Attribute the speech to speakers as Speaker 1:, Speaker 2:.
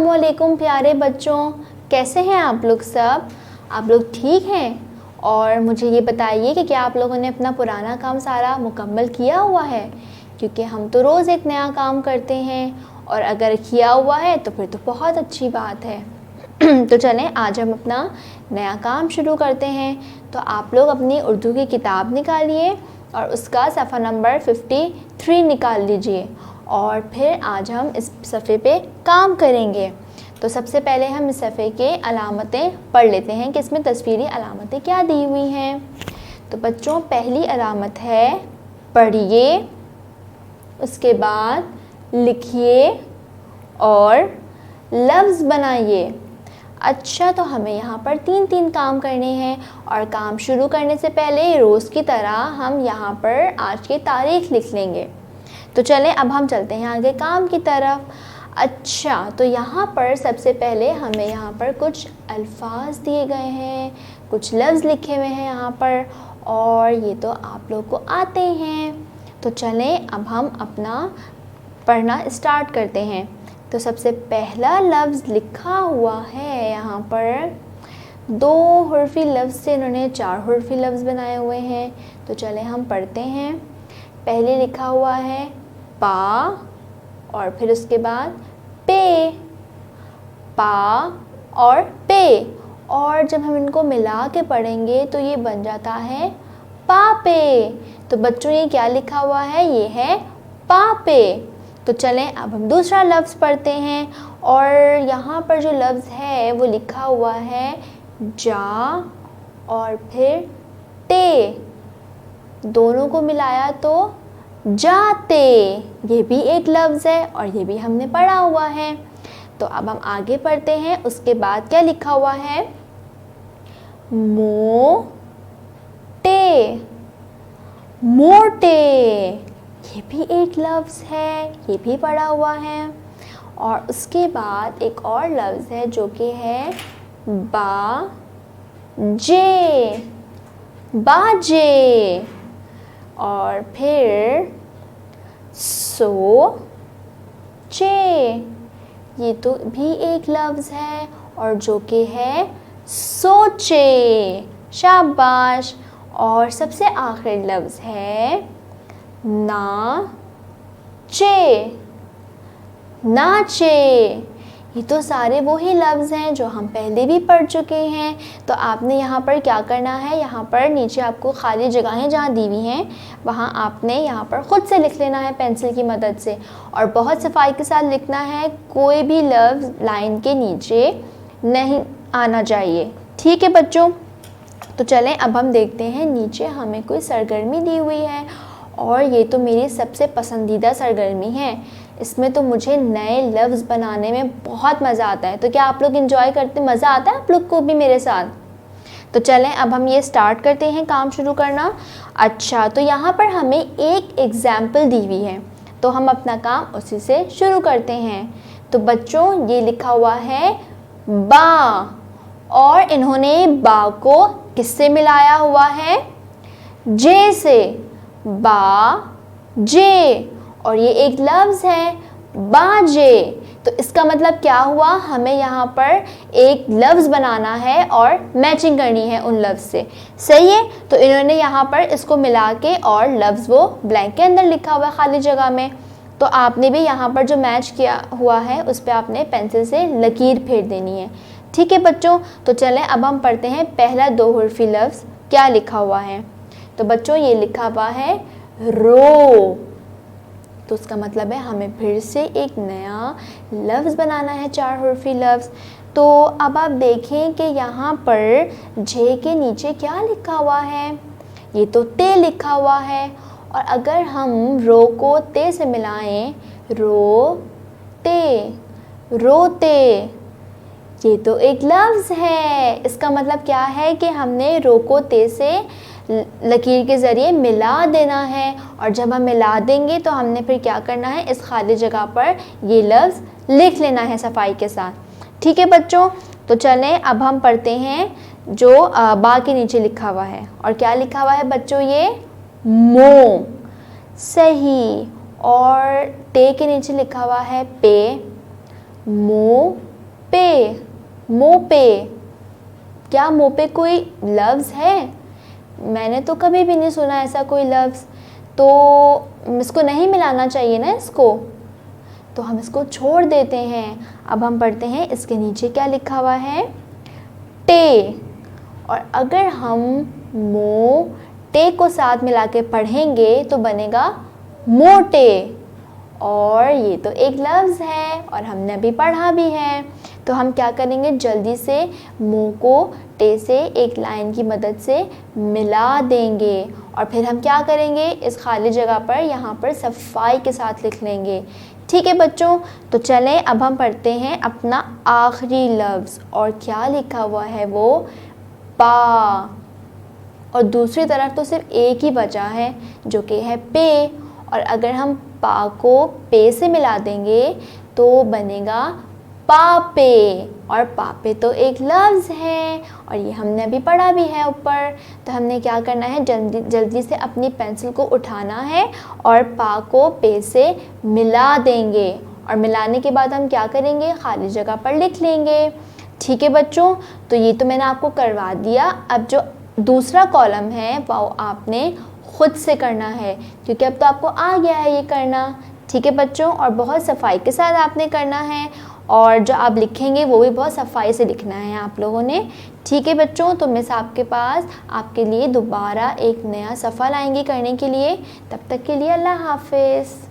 Speaker 1: अस्सलामुअलैकुम प्यारे बच्चों, कैसे हैं आप लोग सब? आप लोग ठीक हैं? और मुझे ये बताइए कि क्या आप लोगों ने अपना पुराना काम सारा मुकम्मल किया हुआ है? क्योंकि हम तो रोज़ एक नया काम करते हैं और अगर किया हुआ है तो फिर तो बहुत अच्छी बात है। तो चलें आज हम अपना नया काम शुरू करते हैं। तो आप लोग अपनी उर्दू की किताब निकालिए और उसका सफ़ा नंबर 53 निकाल लीजिए और फिर आज हम इस सफ़े पे काम करेंगे। तो सबसे पहले हम इस सफ़े के अलामतें पढ़ लेते हैं कि इसमें तस्वीरी अलामतें क्या दी हुई हैं। तो बच्चों, पहली अलामत है पढ़िए, उसके बाद लिखिए और लफ्ज़ बनाइए। अच्छा, तो हमें यहाँ पर 3-3 काम करने हैं और काम शुरू करने से पहले रोज़ की तरह हम यहाँ पर आज की तारीख़ लिख लेंगे। तो चलें अब हम चलते हैं आगे काम की तरफ। अच्छा, तो यहाँ पर सबसे पहले हमें यहाँ पर कुछ अल्फाज दिए गए हैं, कुछ लफ्ज़ लिखे हुए हैं यहाँ पर और ये तो आप लोग को आते हैं। तो चलें अब हम अपना पढ़ना स्टार्ट करते हैं। तो सबसे पहला लफ्ज़ लिखा हुआ है यहाँ पर 2 हुर्फ़ी लफ्ज़ से इन्होंने 4 हुर्फ़ी लफ्ज़ बनाए हुए हैं। तो चलें हम पढ़ते हैं। पहले लिखा हुआ है पा और फिर उसके बाद पे, पा और पे, और जब हम इनको मिला के पढ़ेंगे तो ये बन जाता है पापे। तो बच्चों ये क्या लिखा हुआ है? ये है पापे। तो चलें अब हम दूसरा लफ्ज़ पढ़ते हैं और यहाँ पर जो लफ्ज़ है वो लिखा हुआ है जा और फिर टे, दोनों को मिलाया तो जाते। ये भी एक लफ्ज़ है और ये भी हमने पढ़ा हुआ है। तो अब हम आगे पढ़ते हैं। उसके बाद क्या लिखा हुआ है? मोटे, मोटे, ये भी एक लफ्ज़ है, ये भी पढ़ा हुआ है। और उसके बाद एक और लफ्ज़ है जो कि है बाजे, बाजे, और फिर सोचे, ये तो भी एक लफ्ज़ है और जो कि है सोचे, शाबाश। और सबसे आखिरी लफ्ज़ है नाचे, नाचे, ये तो सारे वही लफ्ज़ हैं जो हम पहले भी पढ़ चुके हैं। तो आपने यहाँ पर क्या करना है, यहाँ पर नीचे आपको खाली जगहें जहाँ दी हुई हैं वहाँ आपने यहाँ पर ख़ुद से लिख लेना है पेंसिल की मदद से और बहुत सफाई के साथ लिखना है। कोई भी लफ्ज़ लाइन के नीचे नहीं आना चाहिए, ठीक है बच्चों? तो चलें अब हम देखते हैं नीचे हमें कोई सरगर्मी दी हुई है और ये तो मेरी सबसे पसंदीदा सरगर्मी है। इसमें तो मुझे नए लफ्ज़ बनाने में बहुत मज़ा आता है। तो क्या आप लोग एंजॉय करते, मज़ा आता है आप लोग को भी मेरे साथ? तो चलें अब हम ये स्टार्ट करते हैं काम शुरू करना। अच्छा, तो यहाँ पर हमें एक एग्ज़ाम्पल दी हुई है तो हम अपना काम उसी से शुरू करते हैं। तो बच्चों ये लिखा हुआ है बा और इन्होंने बा को किससे मिलाया हुआ है? जे से, बा जे, और ये एक लफ्ज़ है बाजे। तो इसका मतलब क्या हुआ? हमें यहाँ पर एक लफ्ज़ बनाना है और मैचिंग करनी है उन लफ्ज़ से, सही है? तो इन्होंने यहाँ पर इसको मिला के और लफ्ज़ वो ब्लैंक के अंदर लिखा हुआ है खाली जगह में। तो आपने भी यहाँ पर जो मैच किया हुआ है उस पर आपने पेंसिल से लकीर फेर देनी है, ठीक है बच्चों? तो चलें अब हम पढ़ते हैं पहला 2 हुर्फ़ी लफ्ज़ क्या लिखा हुआ है। तो बच्चों ये लिखा हुआ है रो। तो उसका मतलब है हमें फिर से एक नया लफ्ज़ बनाना है 4 हुर्फ़ी लफ्ज़। तो अब आप देखें कि यहाँ पर जे के नीचे क्या लिखा हुआ है? ये तो ते लिखा हुआ है और अगर हम रो को ते से मिलाएं, रो ते, रोते, ये तो एक लफ्ज़ है। इसका मतलब क्या है कि हमने रो को ते से लकीर के ज़रिए मिला देना है और जब हम मिला देंगे तो हमने फिर क्या करना है? इस खाली जगह पर ये लफ्ज़ लिख लेना है सफाई के साथ, ठीक है बच्चों? तो चलें अब हम पढ़ते हैं जो बा के नीचे लिखा हुआ है और क्या लिखा हुआ है बच्चों? ये मो, सही। और टे के नीचे लिखा हुआ है पे, मो पे, मोपे। क्या मोपे कोई लफ्ज़ है? मैंने तो कभी भी नहीं सुना ऐसा कोई लफ्ज़, तो इसको नहीं मिलाना चाहिए ना इसको, तो हम इसको छोड़ देते हैं। अब हम पढ़ते हैं इसके नीचे क्या लिखा हुआ है, टे। और अगर हम मो टे को साथ मिला के पढ़ेंगे तो बनेगा मोटे। और ये तो एक लफ्ज़ है और हमने अभी पढ़ा भी है। तो हम क्या करेंगे, जल्दी से मो को टे से एक लाइन की मदद से मिला देंगे और फिर हम क्या करेंगे, इस खाली जगह पर यहाँ पर सफाई के साथ लिख लेंगे। ठीक है बच्चों, तो चलें अब हम पढ़ते हैं अपना आखिरी लफ्ज़। और क्या लिखा हुआ है वो, पा। और दूसरी तरफ तो सिर्फ एक ही बचा है जो कि है पे। और अगर हम पा को पे से मिला देंगे तो बनेगा पापे। और पापे तो एक लफ्ज़ है और ये हमने अभी पढ़ा भी है ऊपर। तो हमने क्या करना है, जल्दी जल्दी से अपनी पेंसिल को उठाना है और पा को पे से मिला देंगे। और मिलाने के बाद हम क्या करेंगे, खाली जगह पर लिख लेंगे। ठीक है बच्चों, तो ये तो मैंने आपको करवा दिया। अब जो दूसरा कॉलम है वो आपने खुद से करना है, क्योंकि अब तो आपको आ गया है ये करना। ठीक है बच्चों, और बहुत सफाई के साथ आपने करना है और जो आप लिखेंगे वो भी बहुत सफाई से लिखना है आप लोगों ने। ठीक है बच्चों, तो मिस आपके पास आपके लिए दोबारा एक नया सफ़ा लाएंगी करने के लिए। तब तक के लिए अल्लाह हाफ़िज़।